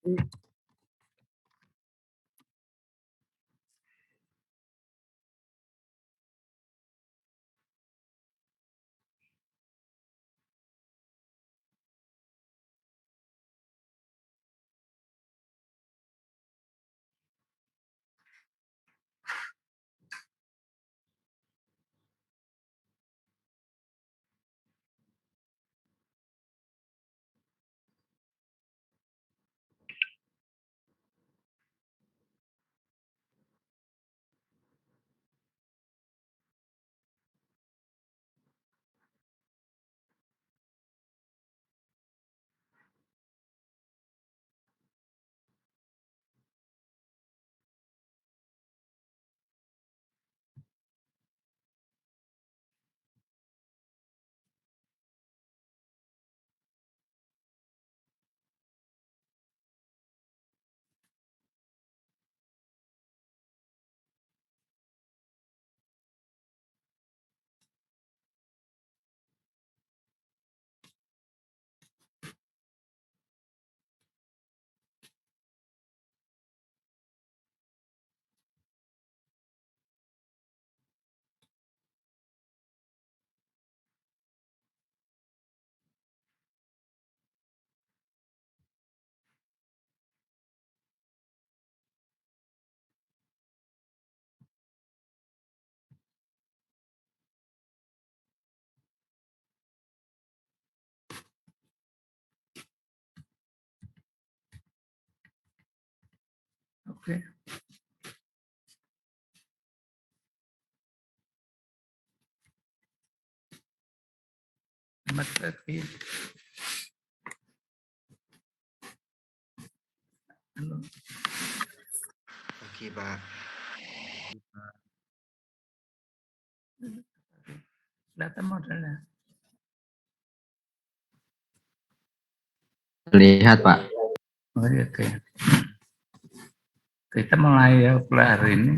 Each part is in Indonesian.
Oke. Selamat pagi. Halo. Oke, Pak. Data modelnya. Lihat, Pak. Oh, iya, oke. Kita mulai hari ini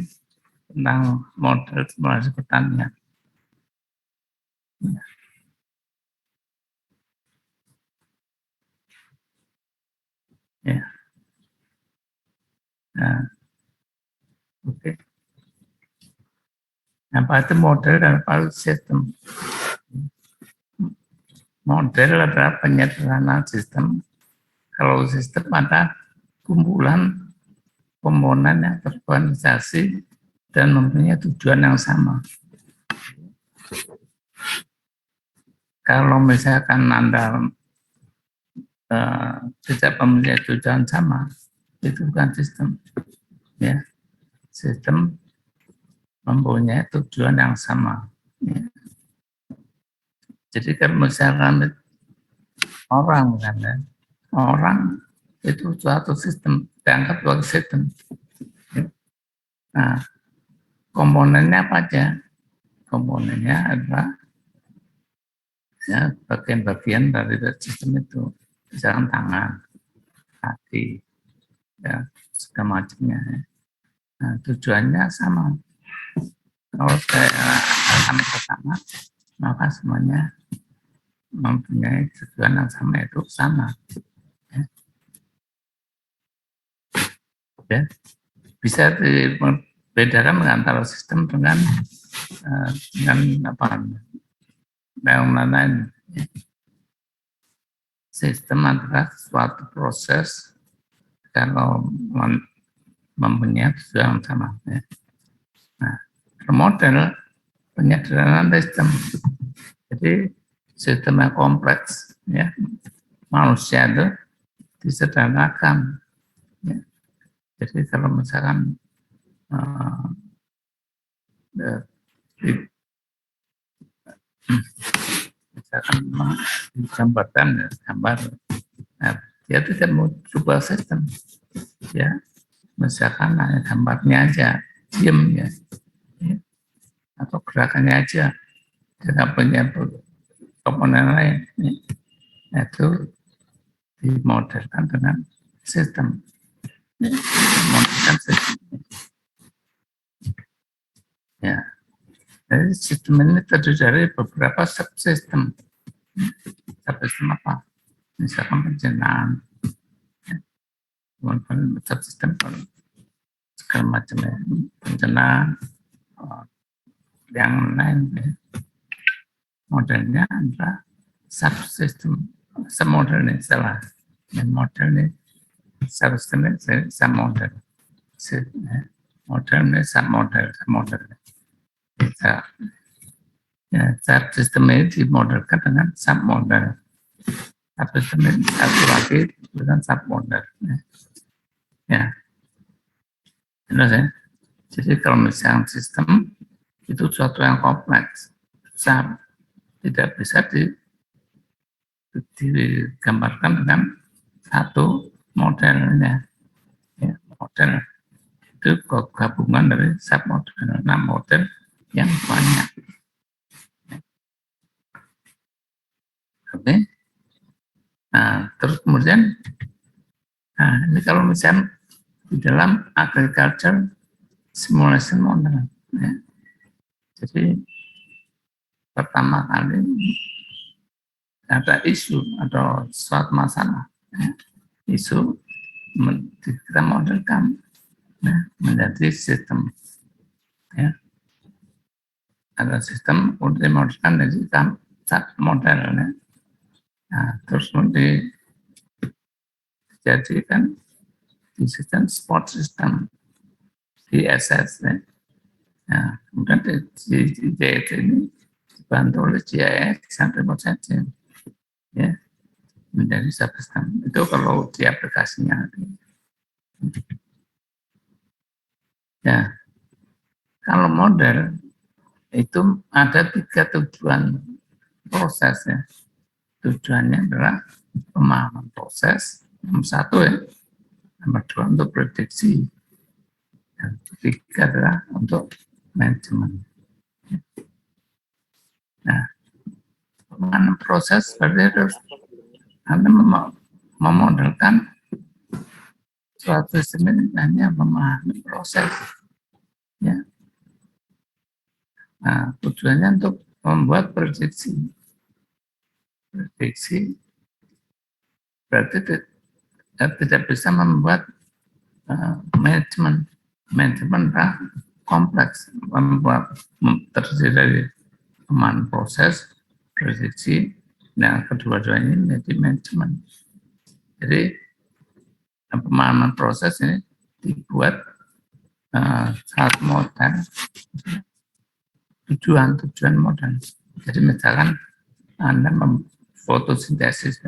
tentang model simulasi pertanian. Ya. Nah, oke. Apa itu model dan apa itu sistem? Model adalah penyederhanaan sistem. Kalau sistem ada kumpulan komponen yang terorganisasi dan mempunyai tujuan yang sama. Kalau misalkan Anda tidak mempunyai tujuan sama, itu bukan sistem. Ya, sistem mempunyai tujuan yang sama. Ya. Jadi kalau misalkan orang, misalnya, orang itu suatu sistem, dianggap sebagai sistem. Ya. Nah, komponennya apa aja? Komponennya adalah ya, bagian-bagian dari sistem itu, misalkan tangan, kaki, ya, segala macamnya. Ya. Nah, tujuannya sama. Kalau saya akan ke sana, maka semuanya mempunyai tujuan yang sama, itu sama. Ya. Ya. Bisa dibedakan antara sistem dengan apa bangunan lain. Ya. Sistem adalah suatu proses kalau mempunyai tujuan yang sama. Ya. Nah, model penyederhanaan sistem. Jadi sistem yang kompleks, ya, manusia itu disederhanakan. Ya. Jadi kalau misalkan misalkan digambarkan gambar, nah, dia tidak mau coba sistem, ya, misalkan hanya gambarnya aja, diam ya, atau gerakannya aja, tidak punya komponen lain, ya, itu dimodelkan dengan sistem. Modelkan sistem. Ya. Jadi sistem ini terdiri dari beberapa subsistem. Subsistem apa? Misalkan pencernaan, ya. subsistem segala macam ya, pencernaan, yang lain ya. Modelnya adalah subsistem, semodel ini salah, yang model ini subsistem ini submodel, model ini submodel. Ya, subsistem ini dimodelkan dengan submodel. Subsistem ini satu lagi dengan submodel. Ya, jelas ya. Jadi kalau misalnya sistem itu suatu yang kompleks, tidak bisa digambarkan dengan satu modelnya. Ya, model itu gabungan dari submodel, model yang banyak. Oke. Nah, terus kemudian, ini kalau misalnya di dalam agriculture simulation model, ya. Jadi pertama kali ada isu atau suatu masalah, ya. Isu kita modelkan ya, menjadi sistem, ya. Ada sistem untuk dimodelkan dari modelnya. Nah, terus dijadikan di sistem support system DSS ya. Nah, kemudian di DSS ini dibantu oleh GIS sampai saja ya, menjadi subsistem. Itu kalau di aplikasinya. Ya, kalau model itu ada 3 tujuan prosesnya. Tujuannya adalah pemahaman proses, nomor 1 ya, nomor 2 untuk prediksi, dan ketiga adalah untuk manajemen. Nah, pemahaman proses berarti harus Anda memodelkan suatu sistem ini hanya memahami proses. Ya. Nah, tujuannya untuk membuat prediksi. Prediksi berarti tidak bisa membuat manajemen. Manajemen kompleks, membuat terdiri dari pemahaman proses, prediksi, dan kedua-duanya ini menjadi manajemen. Jadi pemahaman proses ini dibuat satu model, tujuan model. Jadi misalkan Anda fotosintesis,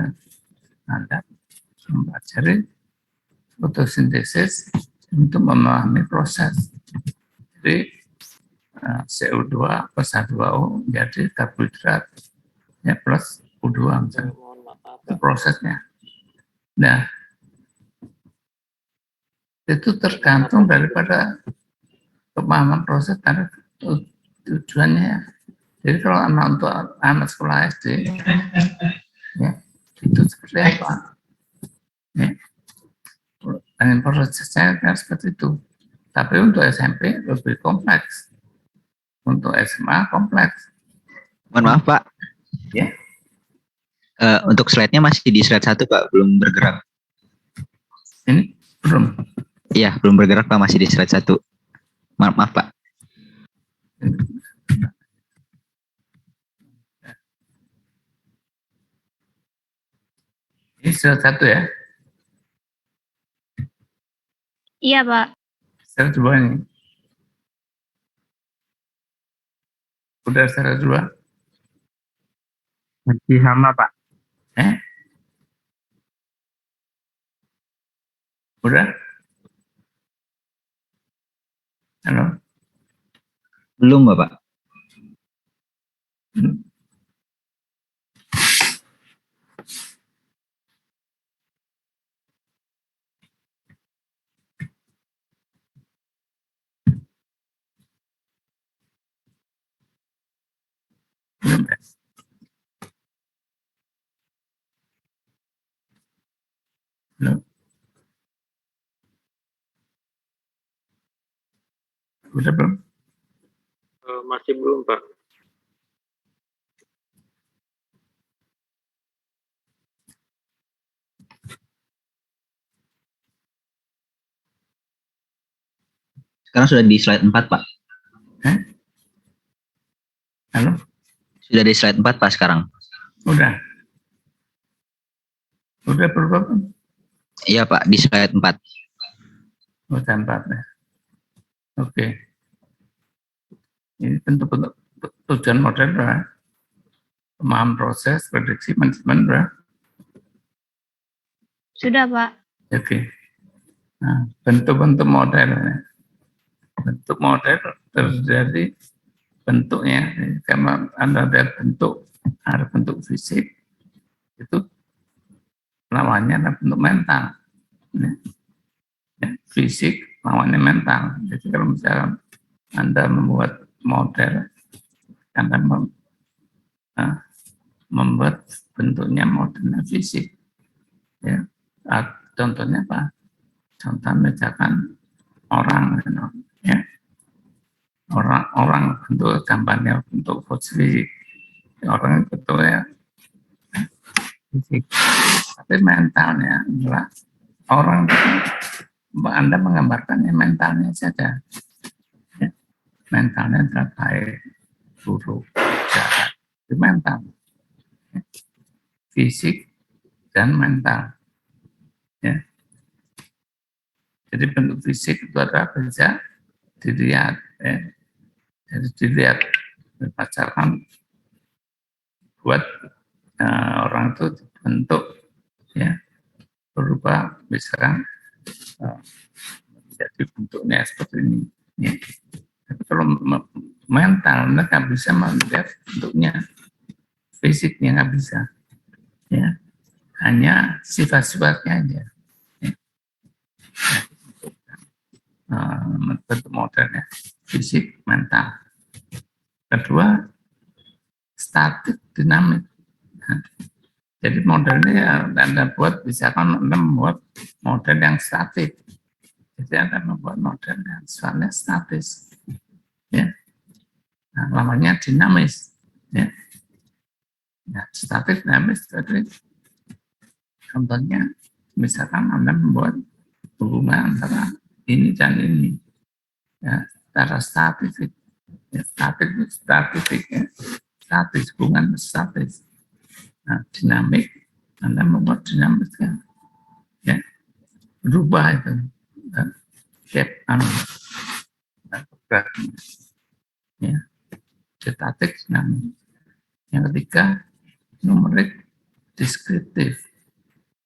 Anda mempelajari fotosintesis untuk memahami proses. Jadi CO2 plus H2O menjadi karbohidrat ya, plus U2 misalnya. Itu prosesnya. Nah, itu tergantung daripada pemahaman proses dan tujuannya. Jadi kalau untuk anak sekolah SD, ya, itu seperti apa? Ya, dan prosesnya kan seperti itu. Tapi untuk SMP lebih kompleks. Untuk SMA kompleks. Mohon maaf Pak. Ya. Untuk slide-nya masih di slide 1 Pak, belum bergerak. Ini belum. Iya, belum bergerak Pak, masih di slide 1. Maaf Pak. Ini slide 1 ya? Iya Pak. Slide 2 ini. Udah slide 2? Masih sama Pak. Udah? Halo? Belum Bapak. Belum ya? Belum? Udah belum? Masih belum Pak. Sekarang sudah di slide 4, Pak. Halo, Sudah di slide 4, Pak, sekarang. udah berubah belum? Iya, Pak, di slide 4. Udah 4 ya. Oke. Ini bentuk-bentuk tujuan model berapa? Pemahaman proses, prediksi, manajemen berapa? Sudah, Pak. Oke. Nah, bentuk-bentuk model. Bentuk model terjadi bentuknya. Karena Anda lihat bentuk, ada bentuk fisik, itu lawannya ada bentuk mental. Ya, fisik lawannya mental. Jadi kalau misalnya Anda membuat model, Anda membuat bentuknya modelnya fisik. Ya, contohnya apa? Contoh misalkan orang, ya, orang bentuk gambarnya bentuk fisik, orang bentuknya fisik. Tapi mentalnya adalah orang, Anda menggambarkannya mentalnya saja. Ya, mentalnya adalah baik, buruk, jahat. Itu mental. Ya, fisik dan mental. Ya. Jadi bentuk fisik itu adalah bisa dilihat, ya. Jadi dilihat, berdasarkan buat orang itu dibentuk, ya, berubah misalkan menjadi bentuknya seperti ini. Ya. Tapi kalau mental mereka bisa melihat bentuknya, fisiknya nggak bisa, ya, hanya sifat-sifatnya aja. Ya. Bentuk modelnya fisik, mental. Kedua, statik, dinamik. Nah, jadi modelnya Anda buat, misalkan Anda membuat model yang statik. Jadi Anda membuat model yang sifatnya statis. Ya. Nah, namanya dinamis. Ya. Nah, statik, dinamis, jadi contohnya misalkan Anda membuat hubungan antara ini dan ini. Ya, secara statistik. Ya, statistik, ya. Statis, hubungan statis. Nah, dinamik, Anda membuat dinamik, ya, berubah itu, shape, ya, statik, dinamik. Yang ketiga, numerik, deskriptif.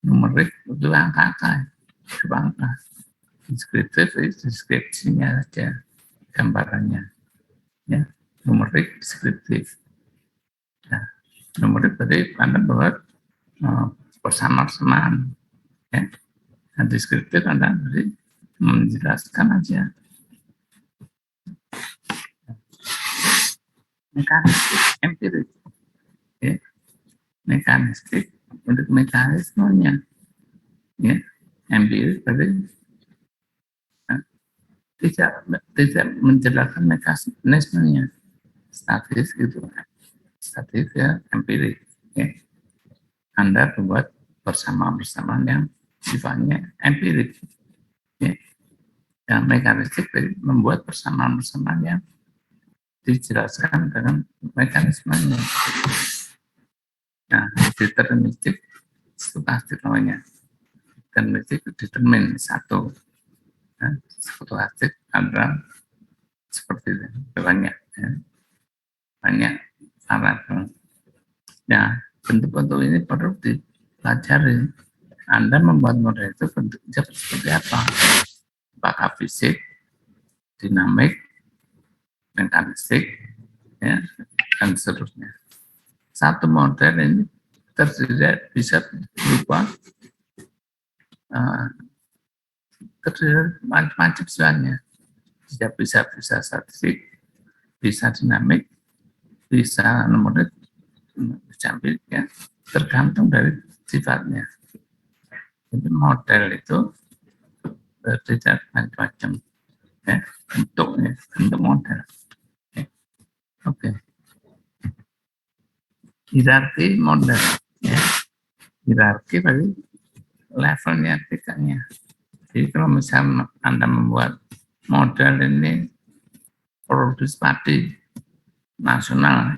Numerik itu angka-angka, angka. Deskriptif itu deskripsinya saja, gambarannya. Ya, numerik, deskriptif. Nah, numerik tadi Anda buat persamaan-persamaan. Ya. Nah, deskriptif Anda beri menjelaskan aja. Mekanistik, empirik. Ya. Mekanistik untuk mekanismenya. Ya. Empirik tadi tidak menjelaskan mekanismenya. Statis gitu. Statis, ya, empirik. Ya. Anda membuat persamaan-persamaan yang sifatnya empirik. Ya. Yang mekanistik membuat persamaan-persamaan yang dijelaskan dengan mekanismenya. Nah, deterministik, stokastik namanya. Deterministik determin satu. Nah, stokastik adalah seperti itu, banyak, ya. Banyak syarat. Nah, bentuk-bentuk ini perlu dipelajari. Anda membuat model itu bentuknya seperti apa? Apakah fisik, dinamik, mekanistik, ya, dan seterusnya. Satu model ini terdiri bisa berupa terdiri macam-macam sebenarnya. Bisa statistik, bisa dinamik, bisa numerik, bisa empirik, ya, tergantung dari sifatnya. Jadi model itu terdiri macam-macam, ya, bentuknya, bentuk model. Oke. Hierarki model, ya. Hierarki tadi levelnya, tingkatnya. Jadi kalau misalnya Anda membuat model ini produksi padi nasional,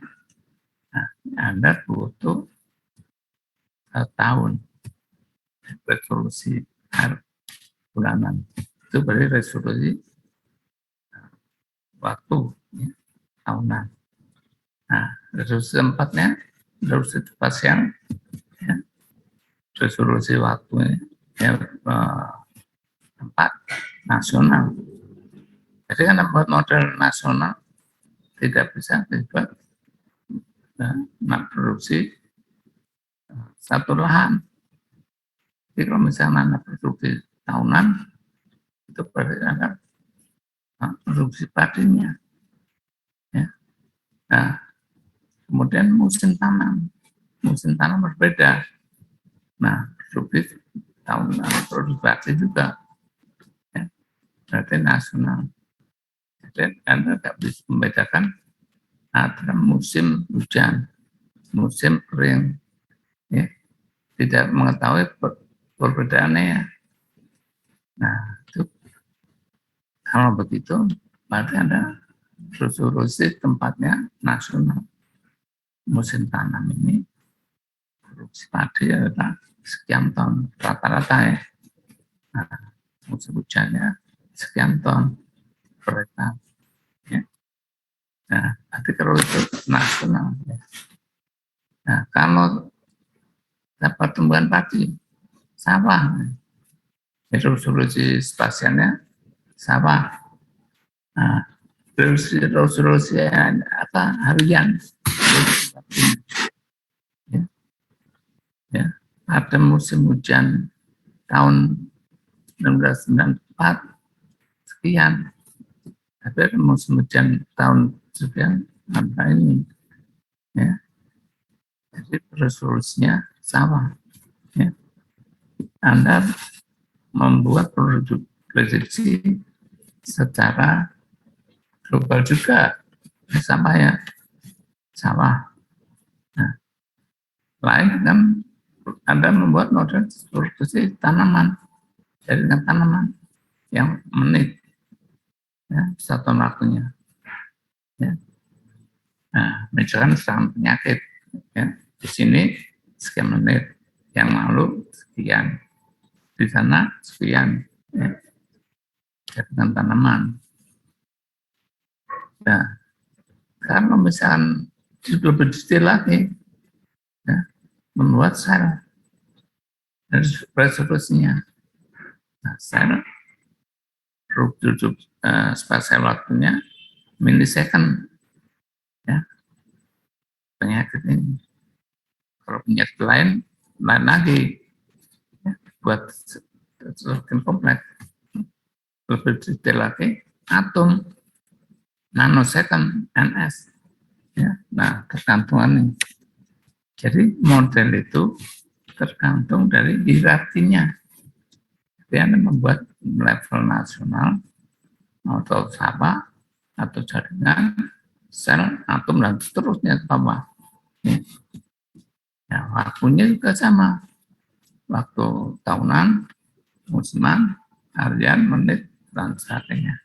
nah, Anda butuh 1 tahun resolusi bulanan. Itu berarti resolusi waktu ya, tahunan. Nah, resolusi 4-nya resolusi spasial, ya, resolusi waktunya ya, 4 nasional. Jadi kan buat model nasional tidak bisa dibuat produksi satu lahan. Jadi kalau misalnya Anda produksi tahunan, itu berarti Anda produksi padinya. Ya. Nah, kemudian musim tanam berbeda. Nah, produksi tahunan, produksi padi juga, ya, berarti nasional. Jadi Anda tidak bisa membedakan antara musim hujan, musim kering, ya, tidak mengetahui perbedaannya. Ya. Nah, itu kalau begitu berarti ada resolusi tempatnya nasional. Musim tanam ini produksi padi adalah sekian ton rata-rata ya. Nah, musim hujannya sekian ton per hektar. Ya. Nah, nanti kalau itu nasional. Ya. Nah, kalau dapat tumbuhan padi, sawah, itu resolusi spasialnya sawah. Nah, resolusi apa harian. Ya. Ya. Pada musim hujan tahun 1994 sekian. Tapi ada musim hujan tahun sekian apa ini. Ya. Jadi resolusinya sawah. Ya. Anda membuat prediksi secara global juga sama ya sawah. Nah, lain kan Anda membuat model produksi tanaman, jaringan tanaman yang menit, ya, 1 tahun waktunya. Ya. Nah, misalkan serangan penyakit, ya, di sini sekian menit, yang lalu sekian, di sana sekian, ya, jaringan tanaman. Nah, kalau misalkan lebih detail lagi, ya, membuat sel dari resolusinya. Nah, sel spasial waktunya milisecond, ya, penyakit ini. Kalau penyakit lain lagi, ya, buat semakin kompleks. Lebih detail lagi, atom, nanosecond, NS. Ya, nah, tergantungan ini. Jadi model itu tergantung dari hierarkinya. Jadi Anda membuat level nasional, atau sabah, atau jaringan, sel, atom, dan seterusnya ke bawah. Ya. Ya, waktunya juga sama. Waktu tahunan, musiman, harian, menit, dan sebagainya.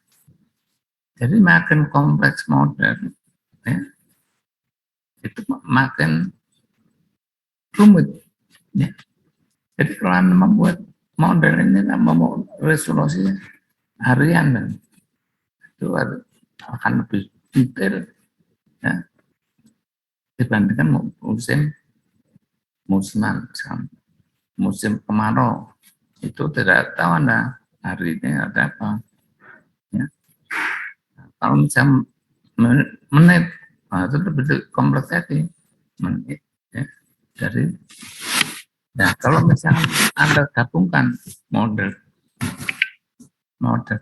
Jadi makin kompleks model, ya, itu makin rumit. Ya. Jadi kalau Anda membuat model ini, membuat resolusi harian, itu akan lebih detail, ya, dibandingkan musiman. Musim kemarau itu tidak tahu Anda hari ini ada apa. Ya. Kalau misalnya menit, nah, itu lebih kompleks lagi, menit, ya, dari. Nah, kalau misalnya Anda gabungkan model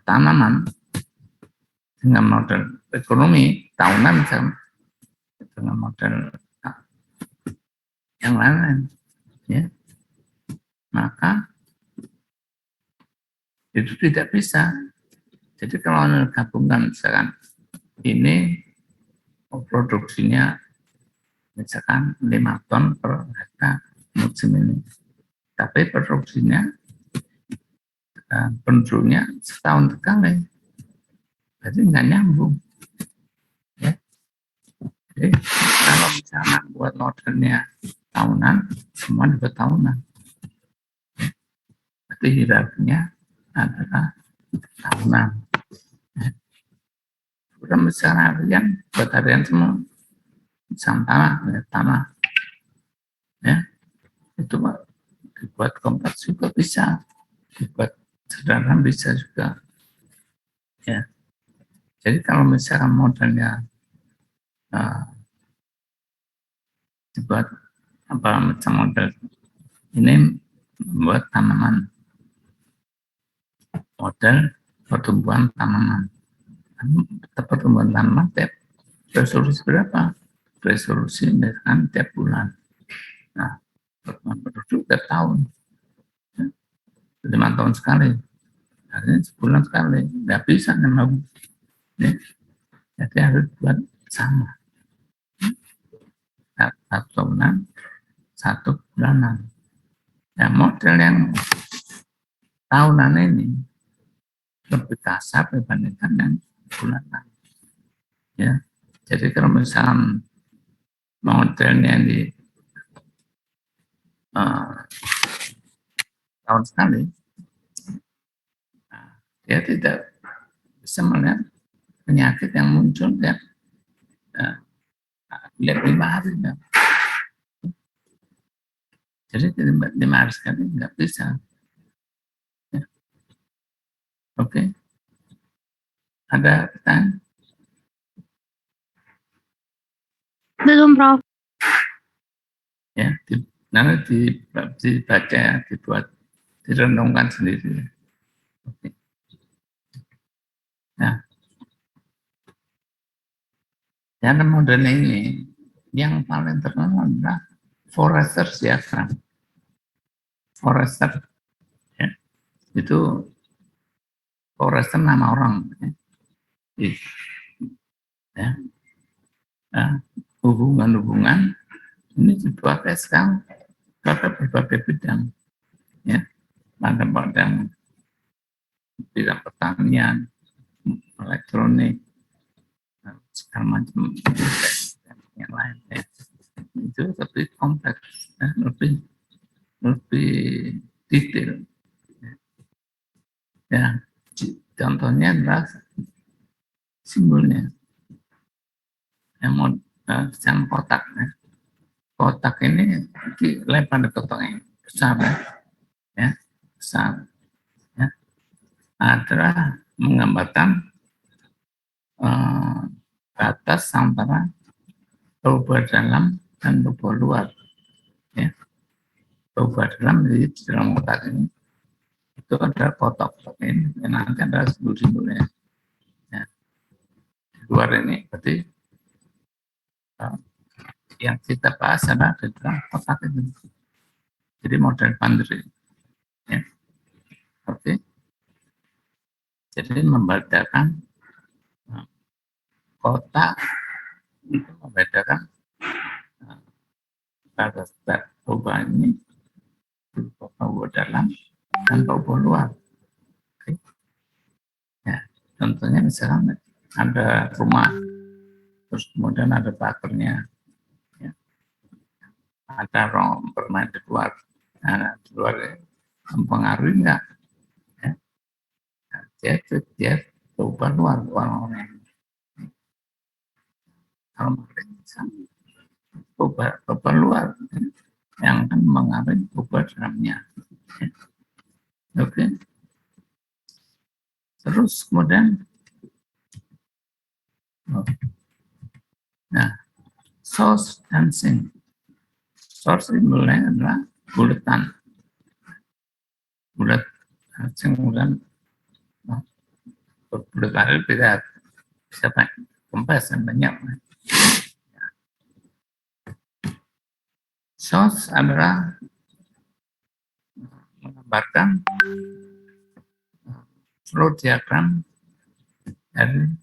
tanaman dengan model ekonomi tahunan misalnya, dengan model yang lain, ya, maka itu tidak bisa. Jadi kalau Anda gabungkan misalkan ini produksinya misalkan 5 ton per hektar musim ini, tapi produksinya penduduknya setahun sekali, Jadi nggak nyambung. Ya. Jadi kalau misalnya buat modelnya tahunan, semua juga tahunan. Berarti hierarkinya adalah tahunan. Udah misalnya harian, buat harian semua, misalnya tanah, ya itu dibuat kompleks juga bisa, dibuat sederhana bisa juga, ya. Jadi kalau misalnya modelnya dibuat apa macam model ini membuat tanaman, model pertumbuhan tanaman, pertumbuhan tanaman tiap resolusi berapa? Resolusi misalkan tiap bulan. Nah, pertumbuhan penduduk tiap tahun, 5 tahun sekali, artinya sebulan sekali, nggak bisa memang. Ya. Jadi harus buat sama, satu tahunan, satu bulanan. Ya, model yang tahunan ini lebih kasar dibandingkan yang bulanan. Ya, jadi kalau misalnya modelnya di tahun sekali, nah, dia tidak bisa melihat penyakit yang muncul tiap lihat 5 hari. Ya. Jadi 5 hari sekali nggak bisa. Ya. Oke, ada pertanyaan? Belum, Prof. Ya, nanti dibaca, dibuat, direnungkan sendiri. Oke. Nah, yang model ini yang paling terkenal adalah Forrester diagram. Forrester, ya, itu Forrester nama orang, ya. Ya, hubungan-hubungan ini dipakai sekarang pada berbagai bidang, ya, pada bidang pertanian, elektronik, segala macam yang lain, ya. Itu lebih kompleks, ya, lebih detail, ya. Contohnya adalah simbolnya yang mau yang kotak, ya. Kotak ini lebar kotaknya besar, ya, besar, ya. Adalah menggambarkan batas antara tubuh dalam dan tubuh luar, ya. Tubuh dalam di dalam kotak ini itu ada kotak ini yang nanti ada simbol-simbolnya, ya. Di luar ini berarti yang kita bahas adalah di dalam kotak itu. Jadi model boundary, ya. Oke. Jadi membedakan kotak itu membedakan batas tubuh ini, tubuh dalam dan tubuh luar. Oke. Ya, contohnya misalnya ada rumah, terus kemudian ada pagernya, ya. Ada orang bermain di luar. Nah, di luar mempengaruhi enggak? Ya. Nah, dia coba luar orang-orang. Kalau misalnya coba luar, ya, yang akan mengaruhi coba dalamnya. Ya. Oke. Terus kemudian, nah, source dan sink. Source simbolnya adalah buletan, bulat, kemudian bulat itu tidak bisa kempes dan banyak. Source adalah menggambarkan flow diagram dari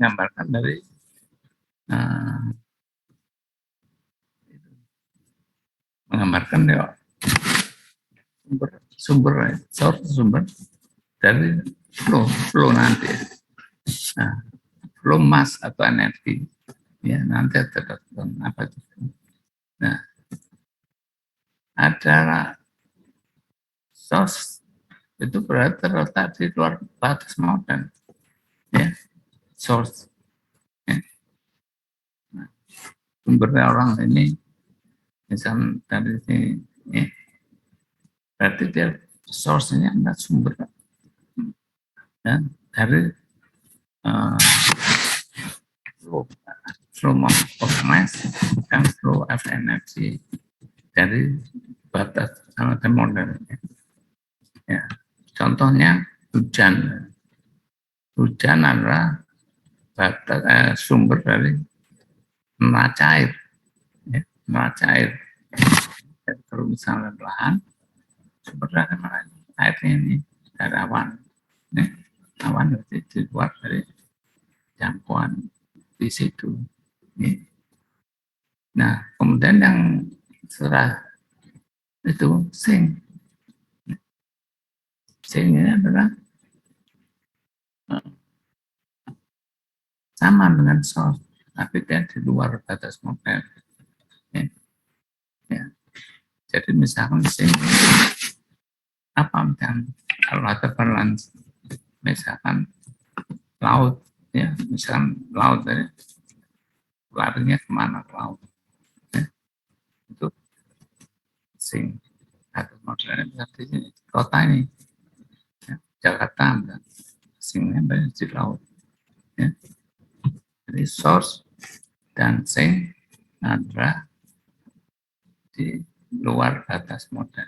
menggambarkan dari menggambarkan ya, sumber dari flow nanti, flow mass atau energi, ya nanti tergantung apa itu. Nah, ada source itu berarti terletak di luar batas modern, ya source. Ya. Nah, sumbernya orang ini misal dari sini, ya, berarti dia source-nya adalah sumber, ya, dari flow of mass dan flow of energy dari batas modern. Ya. Contohnya hujan. Hujan adalah batas, sumber dari neraca air. Ya, neraca air. Jadi kalau misalnya lahan, sumber dari mana? Airnya ini dari awan. Ya. Awan itu dibuat dari jangkauan di situ. Ya. Nah, kemudian yang setelah itu sing. Sing ini adalah sama dengan source, tapi dia di luar batas model. Ya. Ya. Jadi misalkan sing apa misalkan kalau ada balance, misalkan laut, ya misalkan laut dari larinya kemana ke laut, ya. Itu sing batas modelnya seperti ini. Kota ini, ya, Jakarta, singnya banyak di laut. Ya. Jadi source dan sing adalah di luar batas model,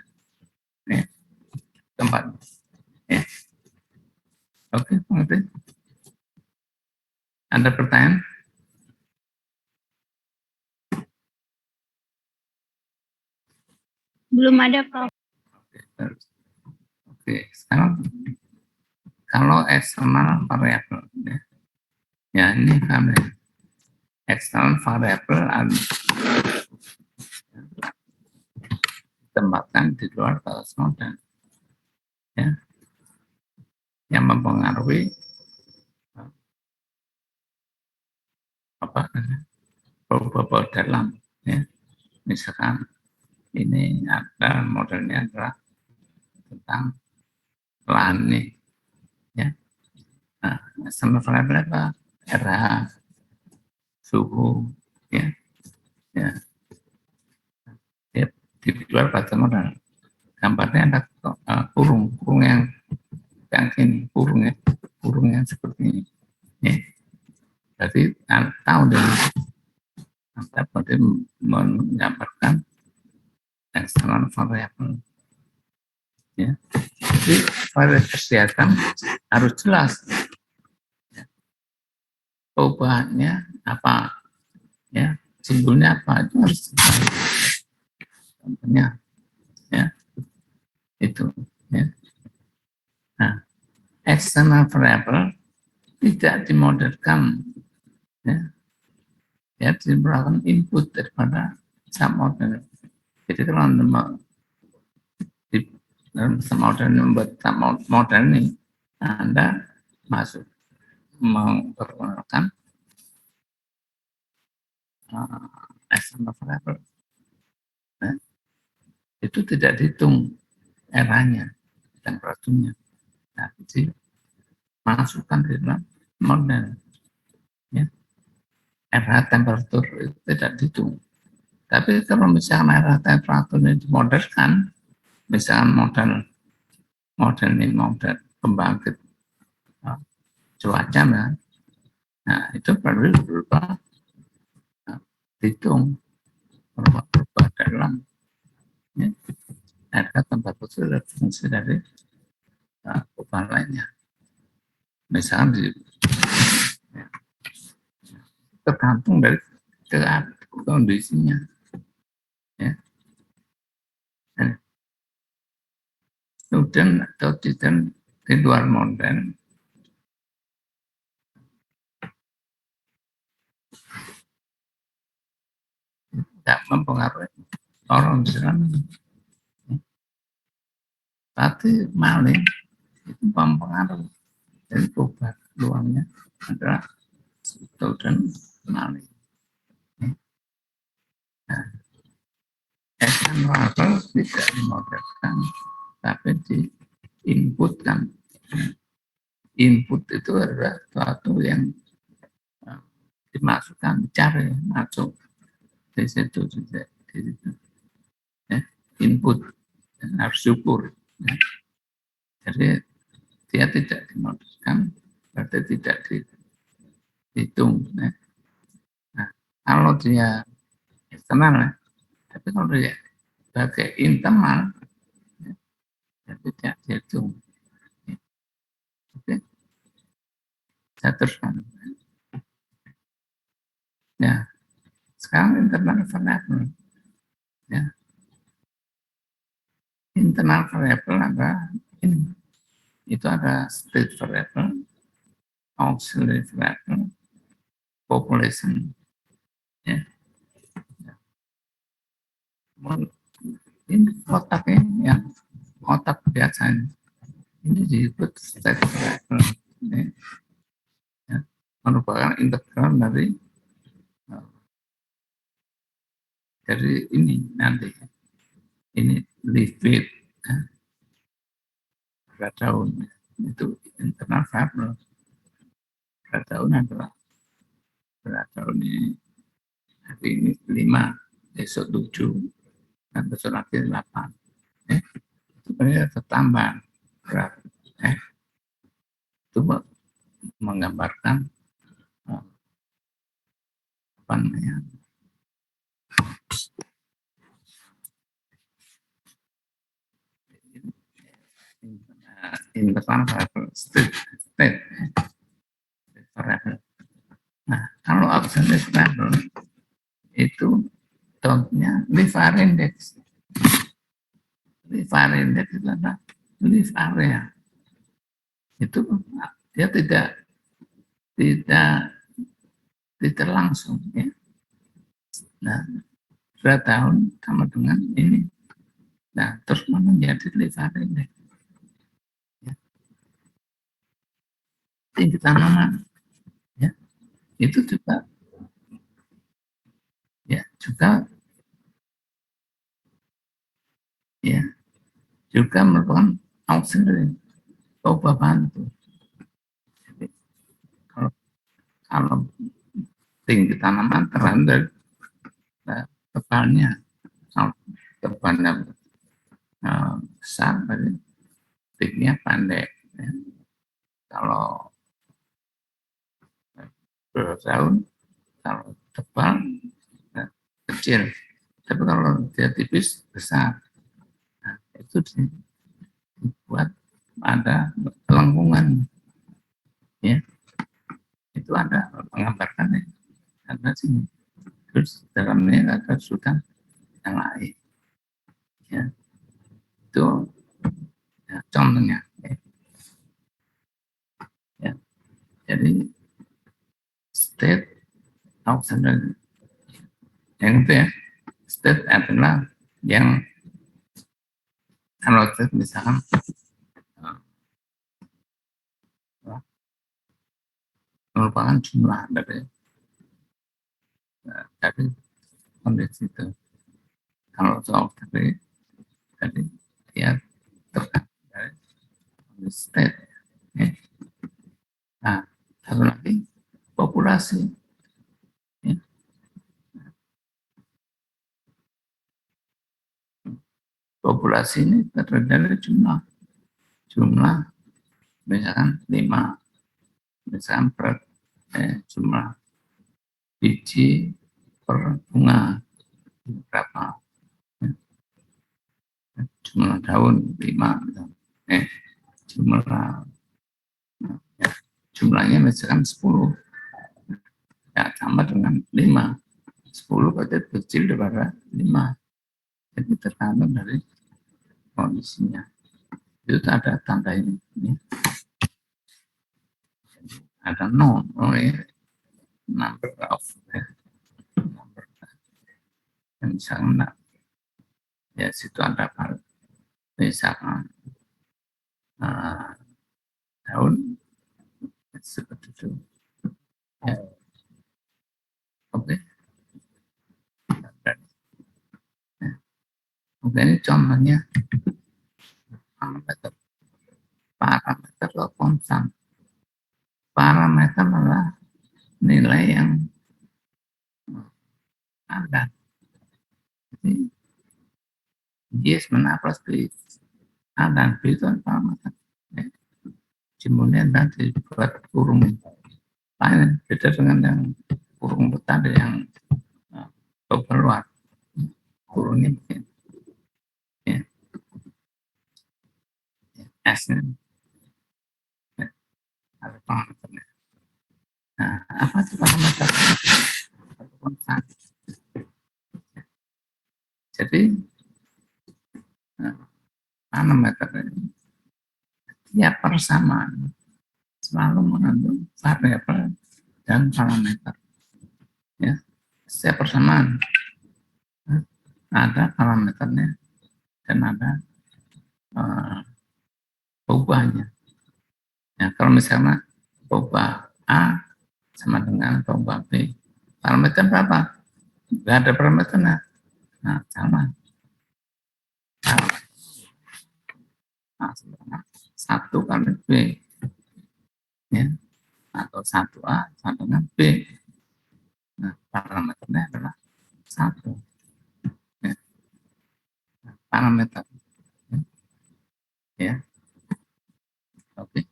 ya, tempat. Ya. Oke, mengerti? Ada pertanyaan? Belum ada, Prof. Oke, sekarang kalau eksternal variabel, ya, ya ini kami eksternal variabel ditempatkan di luar batas model, ya, yang mempengaruhi apa bobot dalam, ya. Misalkan ini ada modelnya adalah tentang lahan nih, ya. Nah, eksternal variabel apa? RH, suhu, ya, ya, ya, di luar batas model. Gambarnya ada kurung yang ini, kurung yang seperti ini. Ya. Jadi tahu dari dapat menggambarkan eksternal variabel. Ya. Jadi variabel kesehatan harus jelas. Ya. Perubahannya apa? Ya, simbolnya apa? Itu harus jelas. Contohnya, ya, itu. Ya. Nah, eksternal variabel tidak dimodelkan, ya, ya merupakan input daripada submodel. Jadi kalau di dalam submodel membuat submodel ini, Anda masuk memperkenalkan external variable, ya, itu tidak dihitung eranya temperaturnya, tapi masukkan di dalam model. Ya. RH temperatur itu tidak dihitung. Tapi kalau misalnya RH temperatur ini dimodelkan, misalnya model ini model pembangkit cuaca, nah itu perlu berubah, hitung berubah dalam, ya, RH temperatur adalah fungsi dari perubahan lainnya. Misalnya ya, tergantung dari kondisinya. Ya. Kemudian atau tidak di luar model, mempengaruhi orang misalkan berarti maling itu mempengaruhi. Jadi obat luangnya adalah itu dan maling. Nah, action novel tidak dimodalkan, tapi diinputkan. Input itu adalah sesuatu yang dimasukkan, dicari, masuk di situ juga, di situ. Ya, input dan harus syukur. Ya. Jadi dia tidak dimodalkan, berarti tidak dihitung. Ya. Nah, kalau dia eksternal, ya, tapi kalau dia sebagai internal, ya, tidak dihitung. Ya. Oke, saya teruskan. Ya, sekarang internal variable. Ya. Internal variable adalah ini. Itu ada state variable, auxiliary variable, population. Ya. Ini otaknya yang otak biasanya. Ini disebut state variable. Ya. Merupakan integral dari ini nanti. Ini liquid. Ya. Berat daun. Itu internal variable. Berat daun adalah berat daun ini hari ini 5, besok 7, dan besok lagi 8. Itu sebenarnya bertambah berat. Itu menggambarkan apa namanya, internal variable state variable. Nah, kalau auxiliary variable itu contohnya live area index. Live area index itu adalah live area. Itu dia tidak langsung, ya. Nah, berat tahun sama dengan ini. Nah, terus menjadi live area index. Ya. Tinggi tanaman, ya. Itu juga, ya, juga merupakan auxiliary, coba bantu. Jadi, kalau tinggi tanaman terhadap tebalnya, kalau tebalnya besar, berarti tingginya pendek. Ya. Kalau berdaun, kalau tebal, ya, kecil. Tapi kalau dia tipis, besar. Nah, itu dibuat ada lengkungan. Ya. Itu ada menggambarkannya. Karena sini. Terus dalamnya ada sudah yang lain. Ya. Itu ya, contohnya. Ya. Jadi state auxiliary yang itu, ya, state adalah yang kalau misalkan merupakan jumlah dari kondisi itu. Kalau soal tadi dia tergantung dari kondisi state. Ya. Nah, satu lagi populasi. Ya. Populasi ini terdiri dari jumlah misalkan 5, misalkan jumlah biji per bunga berapa, ya. Jumlah daun 5, jumlahnya misalkan 10, ya sama dengan 5, 10 berarti kecil daripada 5, jadi tergantung dari kondisinya. Itu ada tanda ini, ya. Ada number of, misalnya ya situ ada misalkan daun seperti itu ya. Oke. Ya. Oke, ini contohnya parameter atau konstan. Parameter adalah nilai yang ada. Jadi Y sama A plus B, A dan B itu parameter. Ya. Kemudian nanti dibuat kurung lain, beda dengan yang kurung tadi yang keluar. Kurungnya mungkin ya. S-nya ya, ada parameternya. Nah, apa itu parameter? Konstan. Jadi parameter ini tiap persamaan selalu mengandung variabel dan parameter. Ya, setiap persamaan ada parameternya dan ada perubahannya. Ya, kalau misalnya perubahan A sama dengan perubahan B, parameter berapa? Tidak ada parameternya. Nah, sama. Nah, satu kali B, ya, atau 1A sama dengan B. Nah, parameternya adalah 1. Ya. Nah, parameter. Ya. Oke.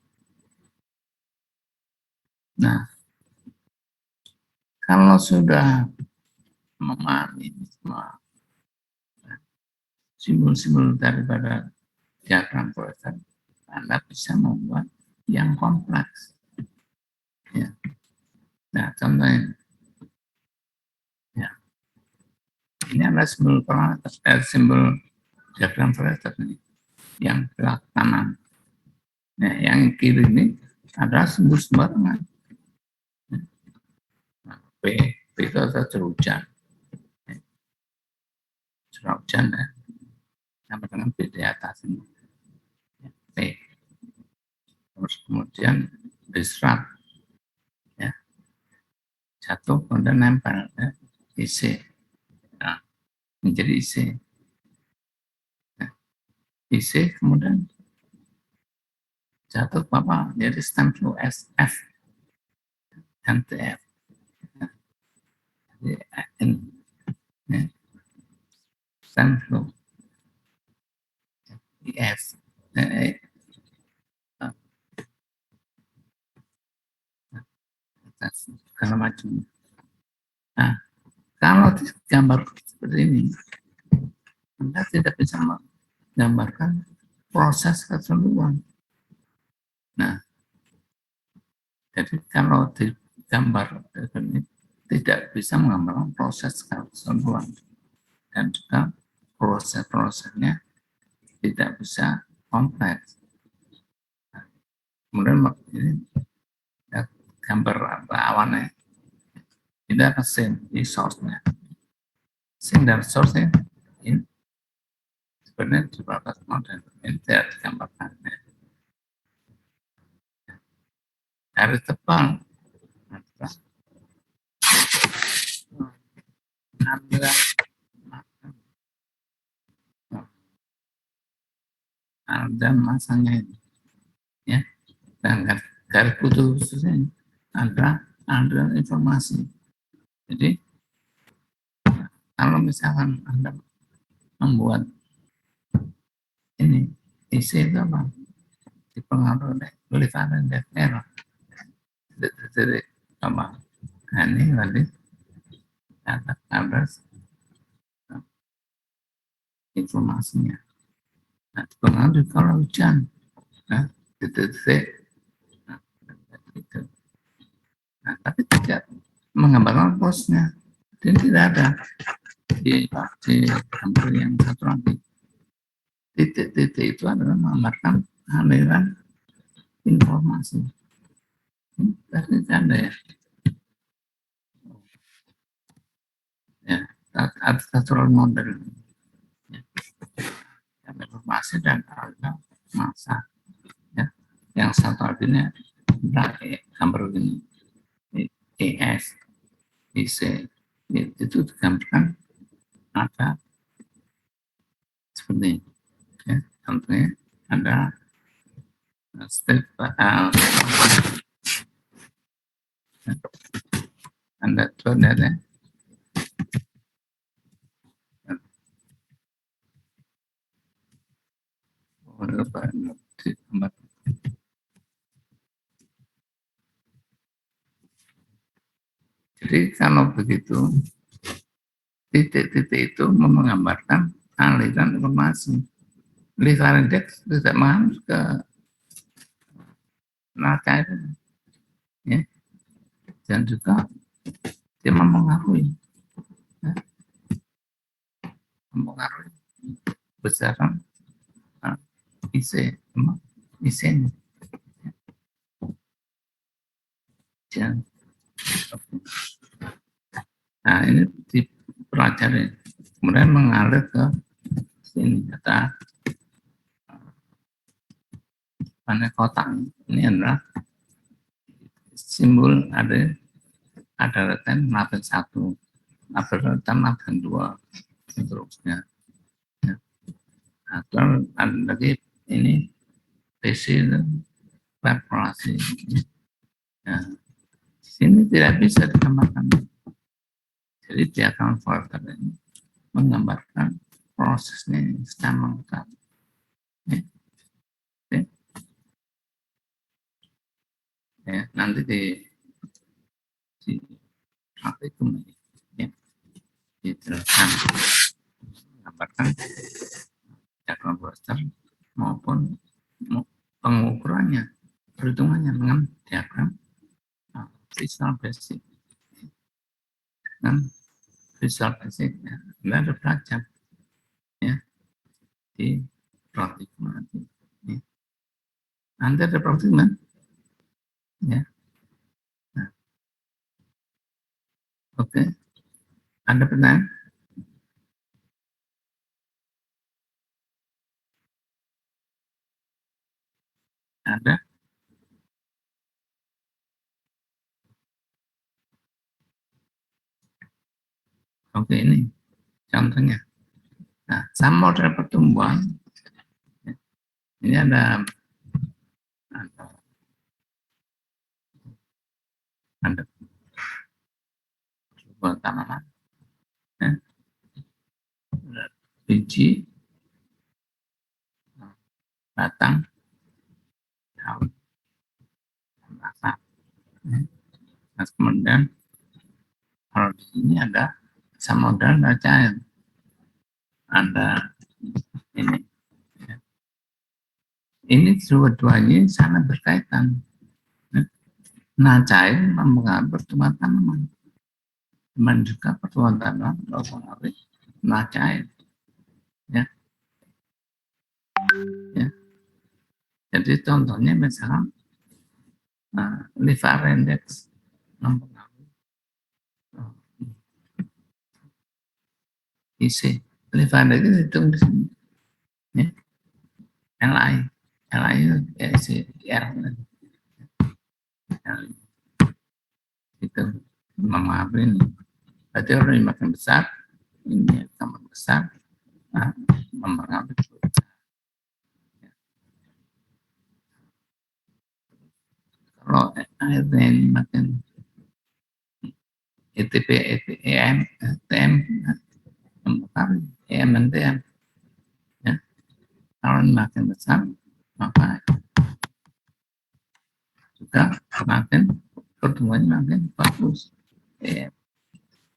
Nah, kalau sudah memahami semua simbol-simbol daripada diagram Poisson, Anda bisa membuat yang kompleks. Ya. Nah, contohnya, ya, ini adalah simbol parameter, simbol diagram Poisson ini, yang belakang kanan. Nah, yang kiri ini adalah simbol sembarangan. Nah, P itu adalah curah hujan. Curah hujan ya, sama dengan P di atas ini. P. Terus kemudian diserap, ya, jatuh kemudian nempel, ya, IC. Nah, menjadi IC. Ya, IC kemudian jatuh ke bawah, jadi stem flow SF dan TF. Ya, jadi N, ya, stem flow IF. Segala macam. Nah, kalau gambar seperti ini, Anda tidak bisa menggambarkan proses keseluruhan. Nah, jadi kalau digambar ini tidak bisa menggambarkan proses keseluruhan dan juga proses-prosesnya tidak bisa kompleks. Nah, kemudian ini ya, gambar awannya tidak ada scene di source-nya. Scene dan source-nya ini sebenarnya dibatas model ini tidak digambarkan. Hari tebal dan masanya ini, ya, dan garis putus ini ada aliran informasi. Jadi kalau misalkan Anda membuat ini isi itu apa? Dipengaruhi oleh varian dan error. Jadi apa? Nah, ini nanti ada informasinya. Nah, dipengaruhi kalau hujan, nah, detik-detik, nah, itu. Nah, tapi tidak menggambarkan posnya. Dan tidak ada di gambar yang satu lagi. Titik-titik itu adalah menggambarkan aliran informasi. Ini tidak ada ya. Ya, architectural model, ya. Informasi dan harga masa, ya. Yang satu artinya gambar begini, ES, IC, itu digambarkan ada seperti ini, ya. Contohnya ada step, Anda itu ada jadi kalau begitu titik-titik itu menggambarkan aliran informasi. Linear index tidak mengarah ke neraca itu, ya. Dan juga dia mempengaruhi, ya, mempengaruhi besaran IC, IC-nya. Ya. Nah, ini dipelajari, kemudian mengalir ke sini, kata panel kotak ini adalah simbol ada reten label 1, label reten label 2, seterusnya. Ya. Atau ada lagi ini PC perforasi. Ya. Sini tidak bisa ditambahkan. Jadi diagram folder ini menggambarkan prosesnya secara lengkap. Ya. Ya, nanti di praktikum, ya, dijelaskan menggambarkan diagram folder maupun pengukurannya, perhitungannya dengan diagram Visual Basic. Dan Visual Basic, ya, Anda ada belajar, ya, di praktikum nanti. Ya. Nanti ada praktikum, ya. Nah, oke. Ada pertanyaan? Ada? Oke, ini contohnya. Nah, sama model pertumbuhan. Ini ada pertumbuhan tanaman, ya. Biji, batang, daun, dan akar. Ya. Nah, kemudian kalau di sini ada samudra dan cair. Ada ini. Ya. Ini dua-duanya sangat berkaitan. Ya. Nah, cair mempengaruhi pertumbuhan tanaman. Dan juga pertumbuhan tanaman mempengaruhi nah cair. Ya. Ya. Jadi contohnya misalnya liver index mempengaruhi IC. Liver index itu hitung di sini. Ya. LI itu IC R. Itu mempengaruhi ini. Berarti orang yang makin besar, ini tambah besar, mempengaruhi. Kalau airnya ini makin ETP, EM, TM, mempengaruhi EM dan TM. Ya. Kalau makin besar, maka juga makin pertumbuhannya makin bagus.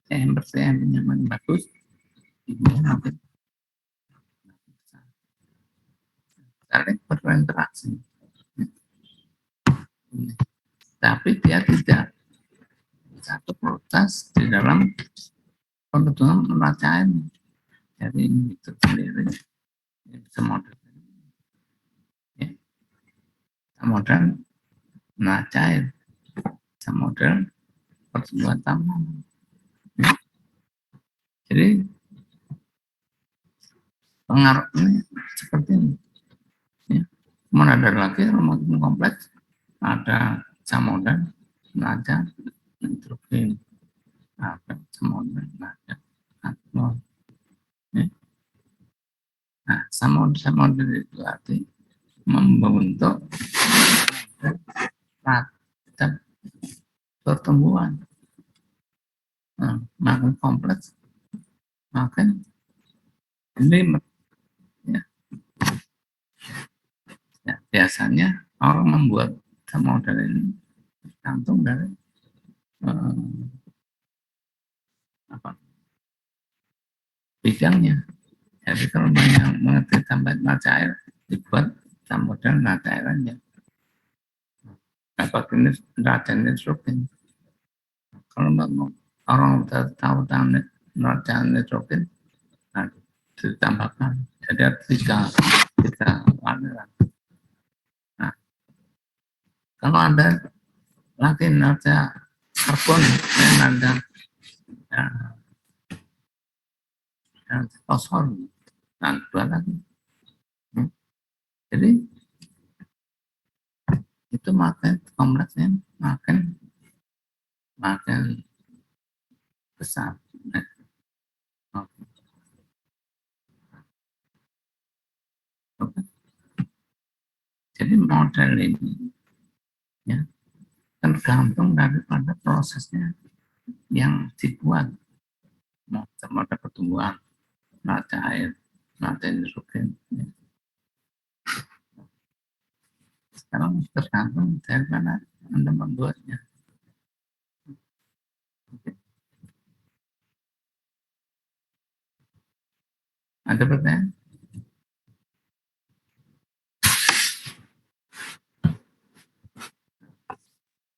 EM per TM makin bagus, ini makin besar. Saling berinteraksi. Tapi dia tidak satu proses di dalam pertumbuhan neraca ini. Jadi ini itu sendiri bisa model, ya. Model neraca, bisa model pertumbuhan tanaman. Ya. Jadi pengaruhnya seperti ini. Ya. Kemudian ada lagi rumus kompleks, ada Samodel, nada, nitrogen, ada Samodel, nada, atmosfer. Ya. Nah, Samodel itu arti membentuk rata pertumbuhan. Nah, makin kompleks, makin limit. Ya. Ya, biasanya orang membuat model ini tergantung dari bidangnya. Jadi kalau banyak mengerti tambahan cair, dibuat model cairannya. Dapat ini racun nitrogen. Kalau orang udah tahu tentang racun nitrogen, nah, ditambahkan. Jadi ada tiga aliran. Nah, kalau ada lagi nada karbon, nada fosfor, nah dua lagi. Jadi itu makin kompleksnya makin besar. Jadi model ini ya tergantung daripada prosesnya yang dibuat, model pertumbuhan, nada air, nada nitrogen. Ya. Sekarang tergantung dari mana Anda membuatnya. Ada pertanyaan?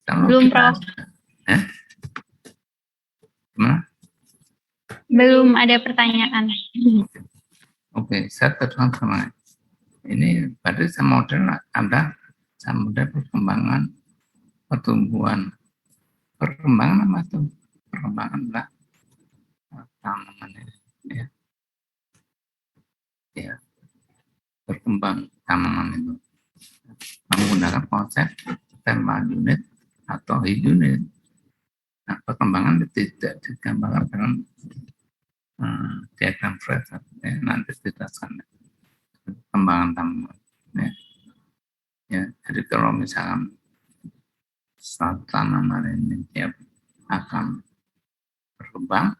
Kalau Belum, kita, Prof. Gimana? Belum ada pertanyaan. Oke, saya teruskan sama ini. Berarti model ada model perkembangan pertumbuhan. Perkembangan apa itu? Perkembangan lah tanaman ini. Ya. Ya. Berkembang tanaman itu menggunakan konsep thermal unit atau heat unit. Nah, perkembangan tidak digambarkan dalam diagram Fraser. Ya, nanti dijelaskan perkembangan tanaman. Ya. Ya, jadi kalau misalkan suatu tanaman ini dia akan berkembang,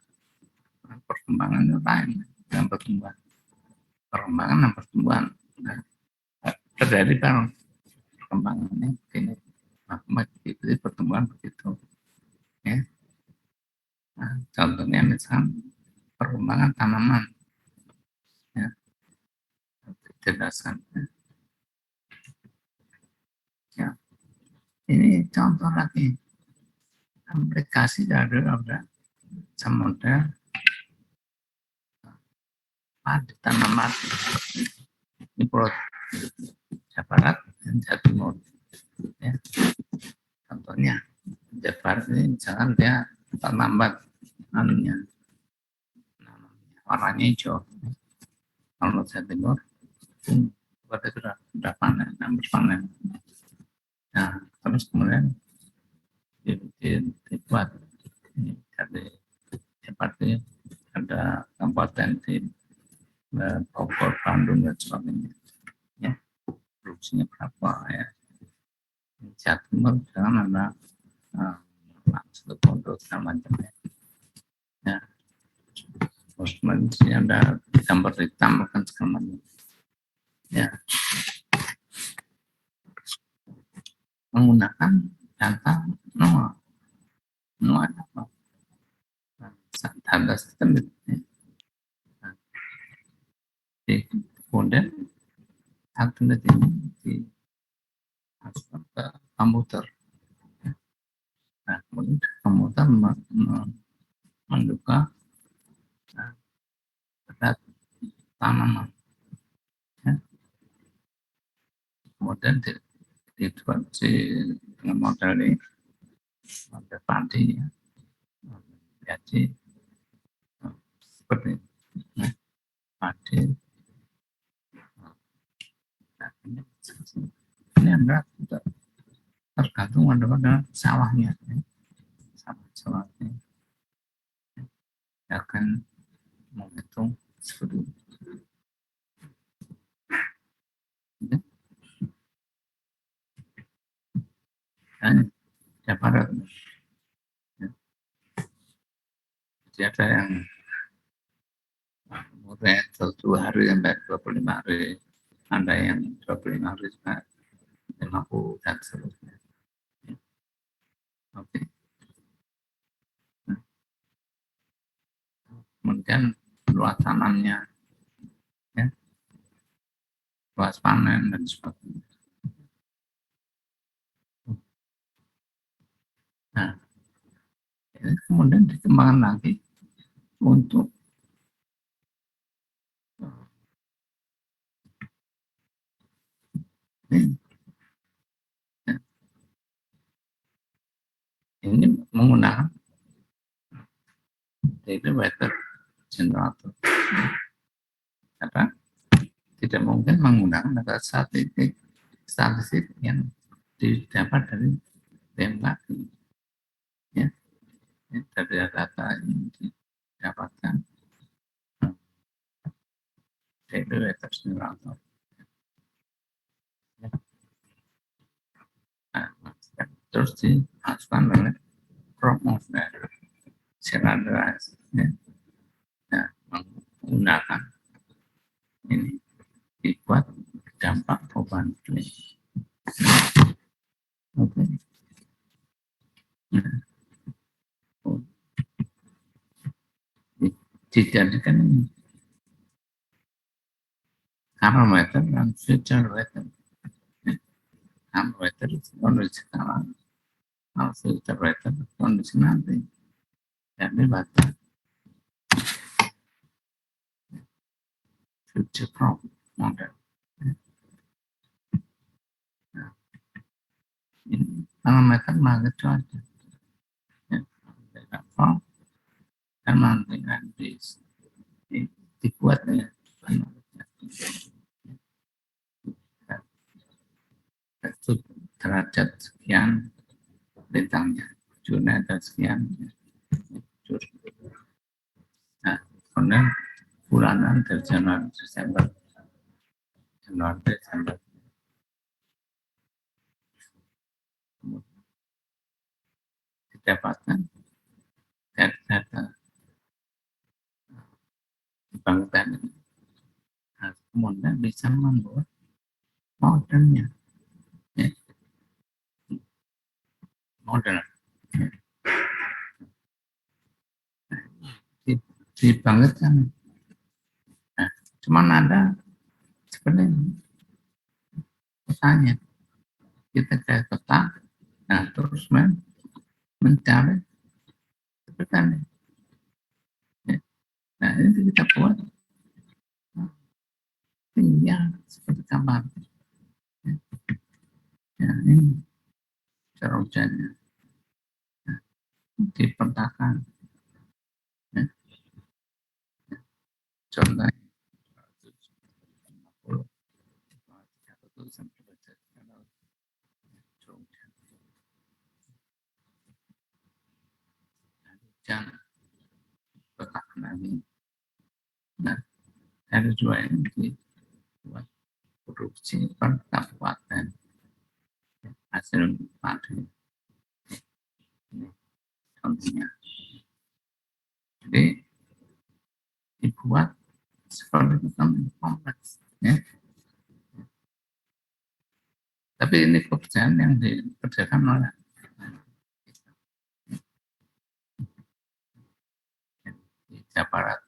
perkembangan itu lain dan perkembangan dan pertumbuhan. Nah, terjadi kalau perkembangannya begini, begitu pertumbuhan begitu. Ya. Nah, contohnya misalkan perkembangan tanaman, ya, dijelaskan. Ya. Ini contoh lagi aplikasi dari model padi tanaman ini Pulau Jawa Barat dan Jawa Timur. Ya. Contohnya Jawa Barat ini misalkan dia terlambat warnanya hijau. Kalau Jawa Timur pada sudah panen, hampir panen. Nah, terus kemudian dibuat ini dari seperti ada kabupaten di Bogor, Bandung dan sebagainya. Ya, produksinya berapa ya? Jawa Timur jangan ada langsung pondok segala macamnya. Ya, terus kemudian ada gambar hitam kan segala macam. Ya, menggunakan data NOAA. NOAA apa? Data sistem itu. Ya. Kemudian satu detik ini dimasukkan ke komputer. Nah, kemudian komputer menduga berat tanaman. Ya. Kemudian dibuat dengan model ini, model padi ya. Jadi seperti itu. Nah, padi. Nah, ini adalah tergantung pada sawahnya, sawahnya akan menghitung seperti itu. Ya. Dan dapat ya. Jadi ada yang umurnya 2 hari sampai 25 hari, ada yang 25 hari sampai 50 dan seterusnya. Oke. Nah, kemudian luas tanamnya, ya, luas panen dan sebagainya. Nah, ini kemudian dikembangkan lagi untuk ini, ya, ini menggunakan daily weather generator. Karena tidak mungkin menggunakan data statistik yang didapat dari BMKG, ya, dari data yang didapatkan daily weather generator. Nah, terus dimasukkan oleh promoter generasi, ya, nah, menggunakan ini dibuat dampak perubahan iklim. Oke. Nah, dijadikan parameter dan future weather. Parameter kondisi sekarang, future weather kondisi nanti. Jadi batas future crop model. Nah, ini parameter market cuaca. Ya, dan nanti dibuat ya itu derajat sekian bintangnya, jurnal sekian. Nah, kemudian bulanan dari Januari Desember didapatkan dari data bangkitan ini. Nah, kemudian bisa membuat modelnya, ya, model dibangkitkan. Nah, cuman ada seperti petanya, kita ke peta, nah terus mencari petani. Ya. Nah ini kita buat tinggal seperti gambar. Ya. Ya, ini cara hujannya, ya, dipetakan. Ya. Contohnya hujan petakan lagi. Nah, ada dua yang dibuat produksi per kabupaten hasil padi. Ini contohnya. Jadi dibuat seperti itu kan kompleks, ya. Tapi ini pekerjaan yang dikerjakan oleh di Jawa Barat.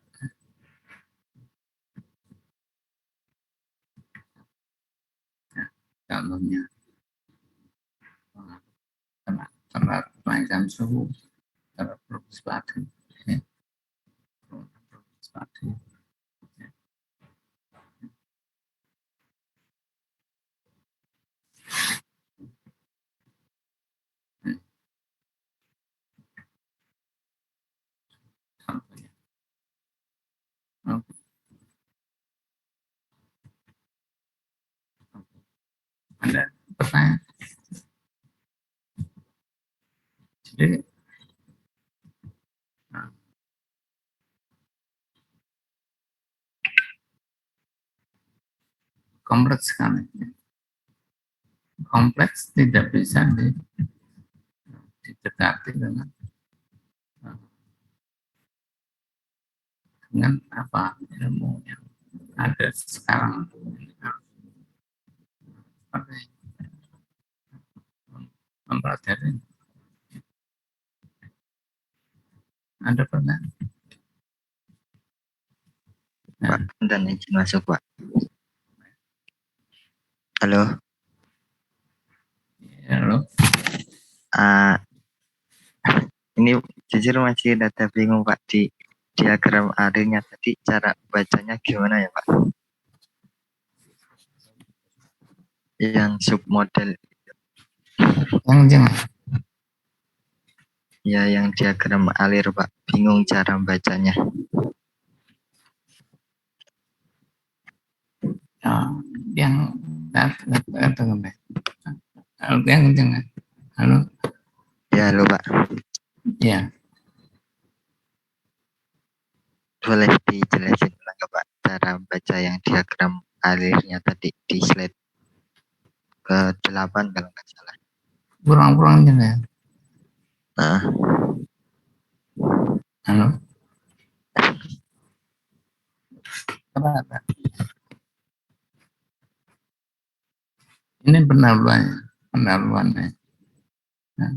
Ya, contohnya kenaikan suhu terhadap produksi padi, ya, produksi padi. Ya. Contohnya. Ada pertanyaan? Jadi, kompleks sekali. Kompleks tidak bisa didekati dengan apa ilmu yang ada sekarang. Seperti mempelajari. Ada pertanyaan? Pak, dan izin masuk Pak. Halo. Halo. Ini jujur masih data bingung Pak di diagram arirnya tadi cara bacanya gimana ya Pak? Yang submodel Yang jangan. ya yang diagram alir Pak, bingung cara bacanya. Yang yang jangan. Halo. Ya halo Pak, Ya. boleh dijelasin ulang nggak Pak cara baca yang diagram alirnya tadi di slide ke-8 kalau nggak salah. Kurang-kurang jangan. Nah, Halo. Apa? Ini pendahuluannya. Nah,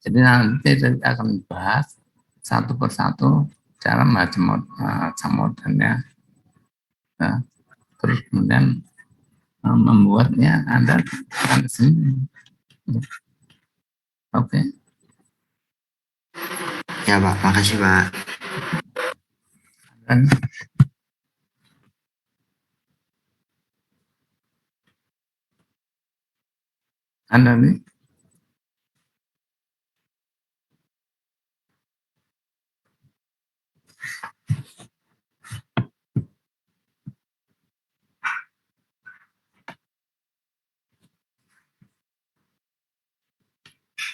jadi nanti akan bahas satu persatu cara baca modelnya. Nah, terus kemudian membuatnya Anda sendiri. Oke. ya Pak, makasih Pak. Dan Anda nih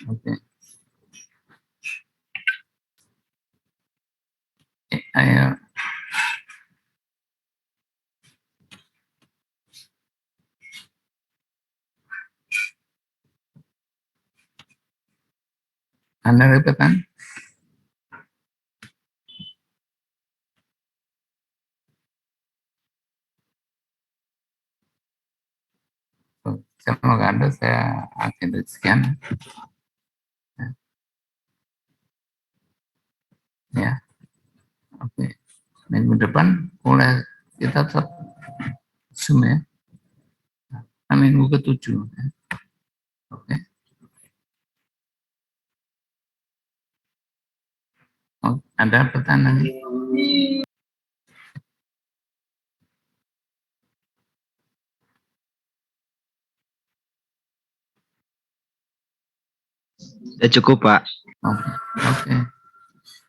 oke. Ayo. Anda repetan. Semoga Anda saya akhiri sekian. Ya. Oke. Minggu depan mulai kita tetap Zoom ya. Minggu ke-7. Ya. Oke. Oh, ada pertanyaan lagi? Ya cukup Pak. Oke. Oke.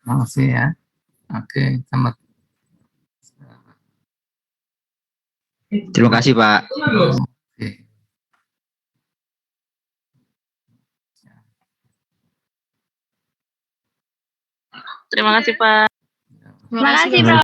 Makasih ya. Oke, selamat. Terima kasih Pak. Oke. Terima kasih Pak. Terima kasih Pak.